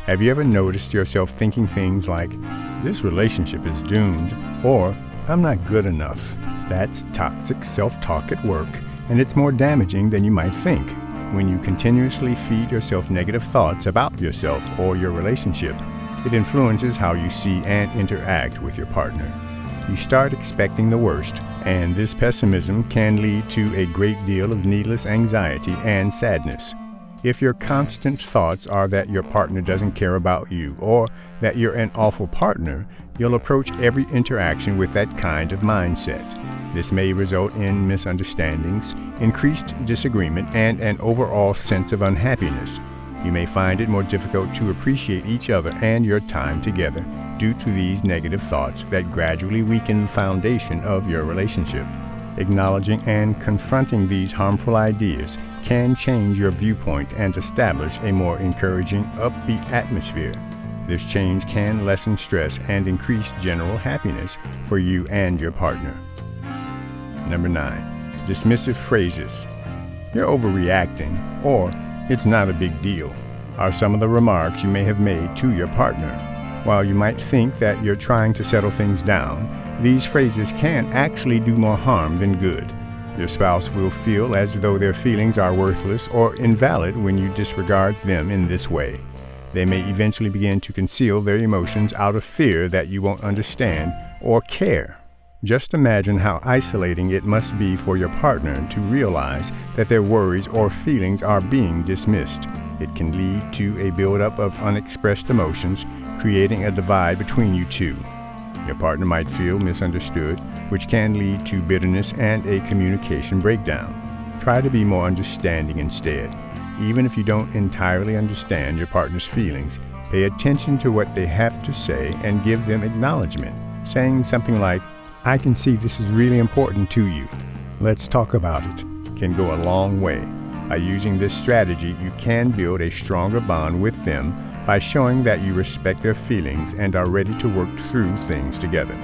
Have you ever noticed yourself thinking things like, "This relationship is doomed," or "I'm not good enough"? That's toxic self-talk at work, and it's more damaging than you might think. When you continuously feed yourself negative thoughts about yourself or your relationship, it influences how you see and interact with your partner. You start expecting the worst, and this pessimism can lead to a great deal of needless anxiety and sadness. If your constant thoughts are that your partner doesn't care about you or that you're an awful partner, you'll approach every interaction with that kind of mindset. This may result in misunderstandings, increased disagreement, and an overall sense of unhappiness. You may find it more difficult to appreciate each other and your time together due to these negative thoughts that gradually weaken the foundation of your relationship. Acknowledging and confronting these harmful ideas can change your viewpoint and establish a more encouraging, upbeat atmosphere. This change can lessen stress and increase general happiness for you and your partner. Number 9. Dismissive phrases. "You're overreacting," or "It's not a big deal," are some of the remarks you may have made to your partner. While you might think that you're trying to settle things down, these phrases can actually do more harm than good. Your spouse will feel as though their feelings are worthless or invalid when you disregard them in this way. They may eventually begin to conceal their emotions out of fear that you won't understand or care. Just imagine how isolating it must be for your partner to realize that their worries or feelings are being dismissed. It can lead to a buildup of unexpressed emotions, creating a divide between you two. Your partner might feel misunderstood, which can lead to bitterness and a communication breakdown. Try to be more understanding instead. Even if you don't entirely understand your partner's feelings, pay attention to what they have to say and give them acknowledgement. Saying something like, "I can see this is really important to you. Let's talk about it," can go a long way. By using this strategy, you can build a stronger bond with them by showing that you respect their feelings and are ready to work through things together.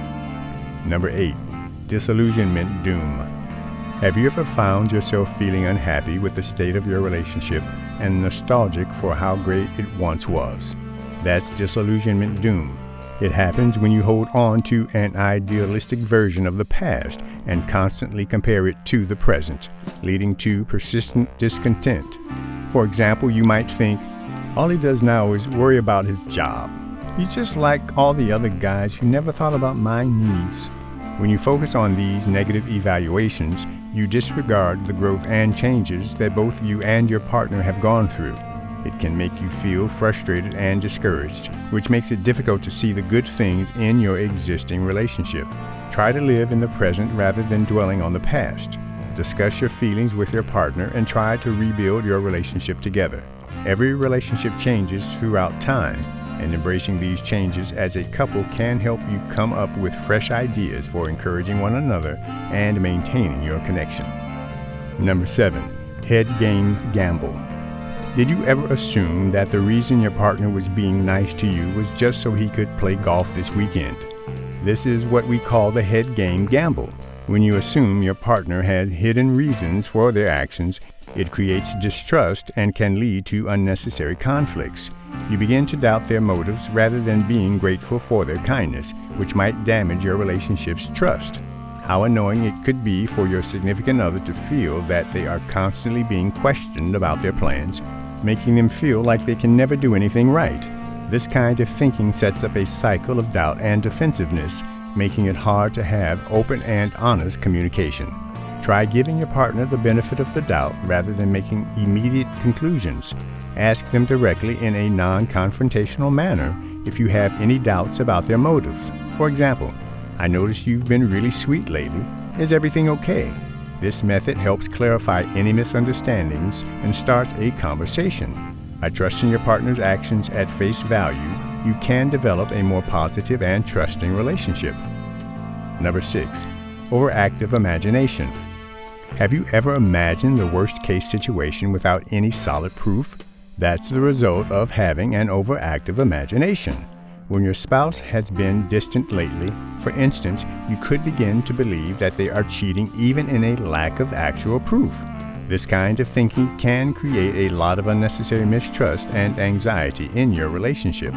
Number 8. Disillusionment Doom. Have you ever found yourself feeling unhappy with the state of your relationship and nostalgic for how great it once was? That's disillusionment doom. It happens when you hold on to an idealistic version of the past and constantly compare it to the present, leading to persistent discontent. For example, you might think, "All he does now is worry about his job. He's just like all the other guys who never thought about my needs." When you focus on these negative evaluations, you disregard the growth and changes that both you and your partner have gone through. It can make you feel frustrated and discouraged, which makes it difficult to see the good things in your existing relationship. Try to live in the present rather than dwelling on the past. Discuss your feelings with your partner and try to rebuild your relationship together. Every relationship changes throughout time, and embracing these changes as a couple can help you come up with fresh ideas for encouraging one another and maintaining your connection. Number 7. Head game gamble. Did you ever assume that the reason your partner was being nice to you was just so he could play golf this weekend? This is what we call the head game gamble. When you assume your partner had hidden reasons for their actions, it creates distrust and can lead to unnecessary conflicts. You begin to doubt their motives rather than being grateful for their kindness, which might damage your relationship's trust. How annoying it could be for your significant other to feel that they are constantly being questioned about their plans, making them feel like they can never do anything right. This kind of thinking sets up a cycle of doubt and defensiveness, making it hard to have open and honest communication. Try giving your partner the benefit of the doubt rather than making immediate conclusions. Ask them directly in a non-confrontational manner if you have any doubts about their motives. For example, "I notice you've been really sweet lately. Is everything okay?" This method helps clarify any misunderstandings and starts a conversation. By trusting your partner's actions at face value, you can develop a more positive and trusting relationship. Number 6. Overactive imagination. Have you ever imagined the worst-case situation without any solid proof? That's the result of having an overactive imagination. When your spouse has been distant lately, for instance, you could begin to believe that they are cheating even in a lack of actual proof. This kind of thinking can create a lot of unnecessary mistrust and anxiety in your relationship.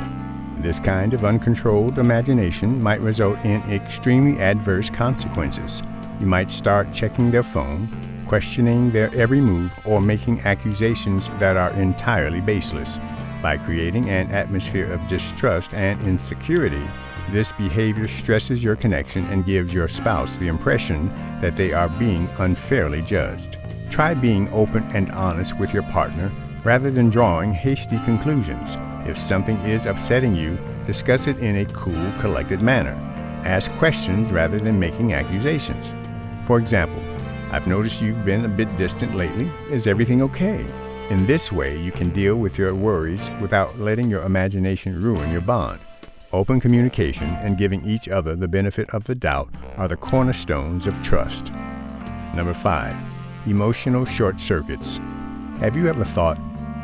This kind of uncontrolled imagination might result in extremely adverse consequences. You might start checking their phone, questioning their every move, or making accusations that are entirely baseless. By creating an atmosphere of distrust and insecurity, this behavior stresses your connection and gives your spouse the impression that they are being unfairly judged. Try being open and honest with your partner rather than drawing hasty conclusions. If something is upsetting you, discuss it in a cool, collected manner. Ask questions rather than making accusations. For example, "I've noticed you've been a bit distant lately. Is everything okay?" In this way, you can deal with your worries without letting your imagination ruin your bond. Open communication and giving each other the benefit of the doubt are the cornerstones of trust. Number 5, emotional short circuits. Have you ever thought,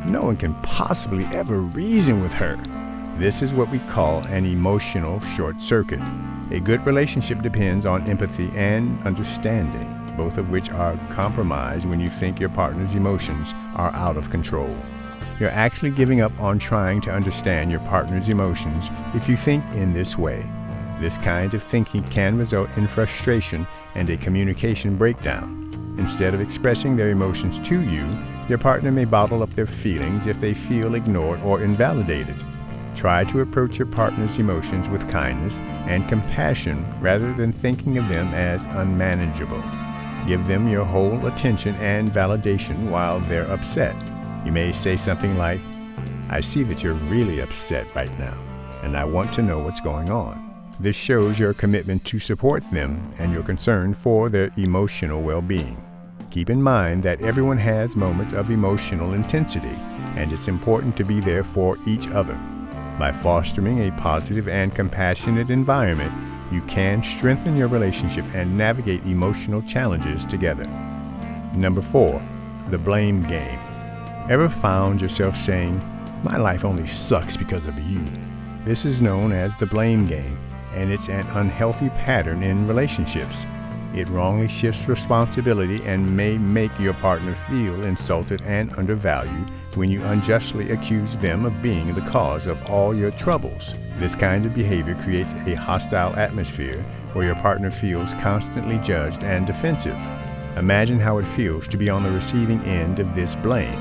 "No one can possibly ever reason with her"? This is what we call an emotional short circuit. A good relationship depends on empathy and understanding, both of which are compromised when you think your partner's emotions are out of control. You're actually giving up on trying to understand your partner's emotions if you think in this way. This kind of thinking can result in frustration and a communication breakdown. Instead of expressing their emotions to you, your partner may bottle up their feelings if they feel ignored or invalidated. Try to approach your partner's emotions with kindness and compassion rather than thinking of them as unmanageable. Give them your whole attention and validation while they're upset. You may say something like, "I see that you're really upset right now, and I want to know what's going on." This shows your commitment to support them and your concern for their emotional well-being. Keep in mind that everyone has moments of emotional intensity, and it's important to be there for each other. By fostering a positive and compassionate environment, you can strengthen your relationship and navigate emotional challenges together. Number 4, the blame game. Ever found yourself saying, "My life only sucks because of you"? This is known as the blame game, and it's an unhealthy pattern in relationships. It wrongly shifts responsibility and may make your partner feel insulted and undervalued when you unjustly accuse them of being the cause of all your troubles. This kind of behavior creates a hostile atmosphere where your partner feels constantly judged and defensive. Imagine how it feels to be on the receiving end of this blame.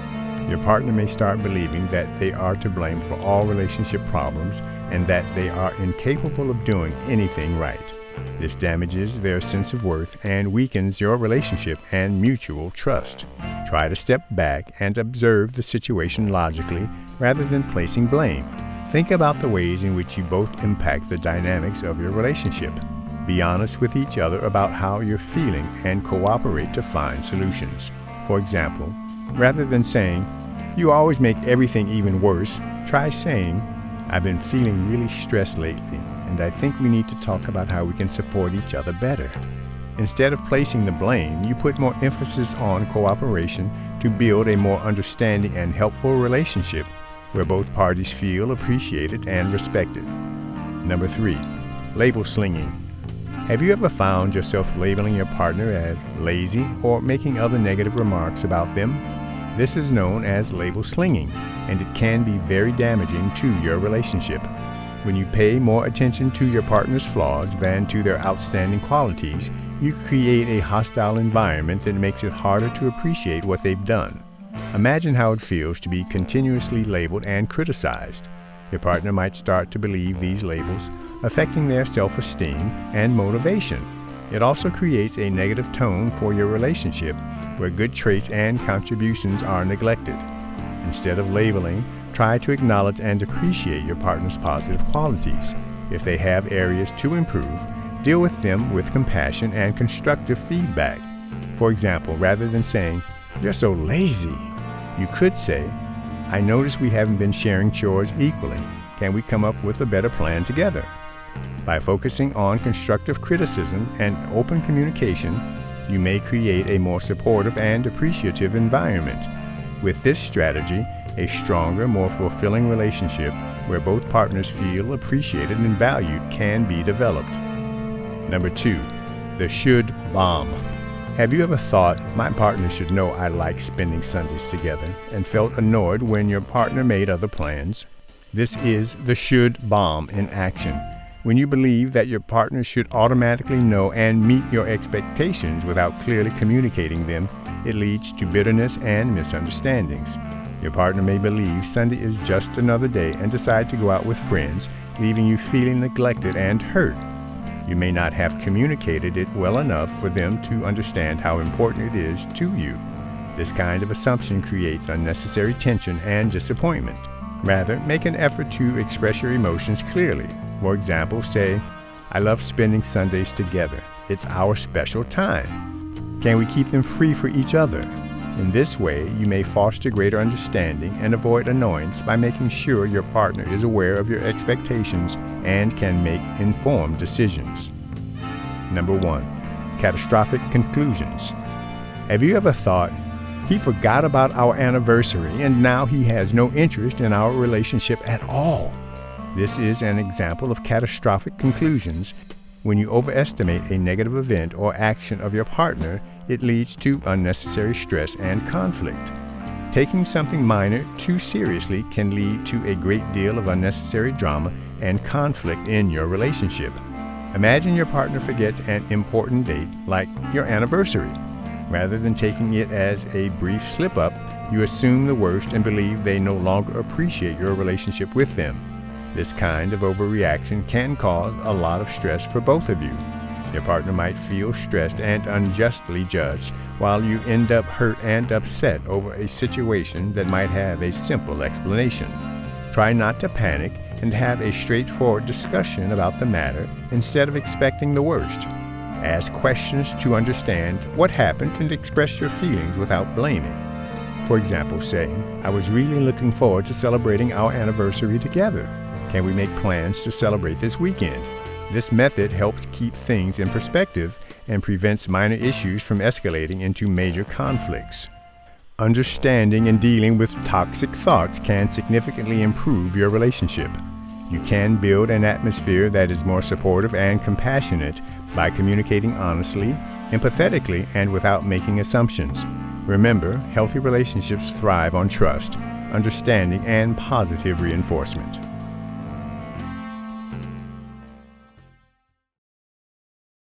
Your partner may start believing that they are to blame for all relationship problems and that they are incapable of doing anything right. This damages their sense of worth and weakens your relationship and mutual trust. Try to step back and observe the situation logically rather than placing blame. Think about the ways in which you both impact the dynamics of your relationship. Be honest with each other about how you're feeling and cooperate to find solutions. For example, rather than saying, "You always make everything even worse," try saying, "I've been feeling really stressed lately, and I think we need to talk about how we can support each other better." Instead of placing the blame, you put more emphasis on cooperation to build a more understanding and helpful relationship where both parties feel appreciated and respected. Number 3, label slinging. Have you ever found yourself labeling your partner as lazy or making other negative remarks about them? This is known as label slinging, and it can be very damaging to your relationship. When you pay more attention to your partner's flaws than to their outstanding qualities, you create a hostile environment that makes it harder to appreciate what they've done. Imagine how it feels to be continuously labeled and criticized. Your partner might start to believe these labels, affecting their self-esteem and motivation. It also creates a negative tone for your relationship where good traits and contributions are neglected. Instead of labeling, try to acknowledge and appreciate your partner's positive qualities. If they have areas to improve, deal with them with compassion and constructive feedback. For example, rather than saying, "You're so lazy," you could say, "I notice we haven't been sharing chores equally. Can we come up with a better plan together?" By focusing on constructive criticism and open communication, you may create a more supportive and appreciative environment. With this strategy, a stronger, more fulfilling relationship where both partners feel appreciated and valued can be developed. Number 2, the should bomb. Have you ever thought, my partner should know I like spending Sundays together, and felt annoyed when your partner made other plans? This is the should bomb in action. When you believe that your partner should automatically know and meet your expectations without clearly communicating them, it leads to bitterness and misunderstandings. Your partner may believe Sunday is just another day and decide to go out with friends, leaving you feeling neglected and hurt. You may not have communicated it well enough for them to understand how important it is to you. This kind of assumption creates unnecessary tension and disappointment. Rather, make an effort to express your emotions clearly. For example, say, "I love spending Sundays together. It's our special time. Can we keep them free for each other?" In this way, you may foster greater understanding and avoid annoyance by making sure your partner is aware of your expectations and can make informed decisions. Number 1. Catastrophic Conclusions. Have you ever thought, he forgot about our anniversary and now he has no interest in our relationship at all? This is an example of catastrophic conclusions. When you overestimate a negative event or action of your partner, it leads to unnecessary stress and conflict. Taking something minor too seriously can lead to a great deal of unnecessary drama and conflict in your relationship. Imagine your partner forgets an important date, like your anniversary. Rather than taking it as a brief slip-up, you assume the worst and believe they no longer appreciate your relationship with them. This kind of overreaction can cause a lot of stress for both of you. Your partner might feel stressed and unjustly judged, while you end up hurt and upset over a situation that might have a simple explanation. Try not to panic and have a straightforward discussion about the matter instead of expecting the worst. Ask questions to understand what happened and express your feelings without blaming. For example, say, "I was really looking forward to celebrating our anniversary together. Can we make plans to celebrate this weekend?" This method helps keep things in perspective and prevents minor issues from escalating into major conflicts. Understanding and dealing with toxic thoughts can significantly improve your relationship. You can build an atmosphere that is more supportive and compassionate by communicating honestly, empathetically, and without making assumptions. Remember, healthy relationships thrive on trust, understanding, and positive reinforcement.